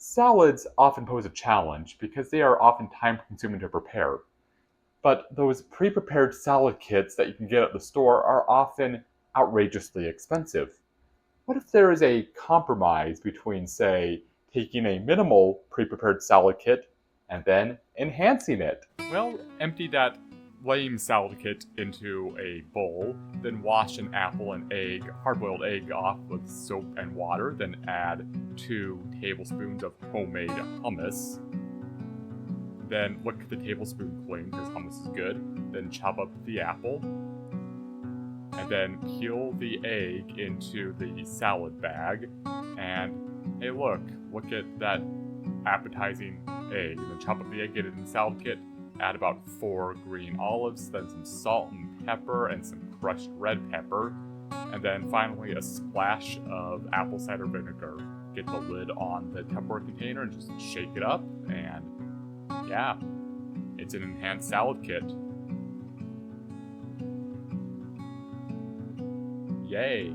Salads often pose a challenge because they are often time-consuming to prepare. But those pre-prepared salad kits that you can get at the store are often outrageously expensive. What if there is a compromise between, say, taking a minimal pre-prepared salad kit and then enhancing it? Well, empty that lame salad kit into a bowl, then wash an apple and hard-boiled egg off with soap and water, then add 2 tablespoons of homemade hummus. Then look at the tablespoon clean because hummus is good. Then chop up the apple. And then peel the egg into the salad bag. And hey, look at that appetizing egg. And then chop up the egg, get it in the salad kit. Add about 4 green olives, then some salt and pepper, and some crushed red pepper. And then finally a splash of apple cider vinegar. Get the lid on the Tupperware container and just shake it up. And yeah, it's an enhanced salad kit. Yay!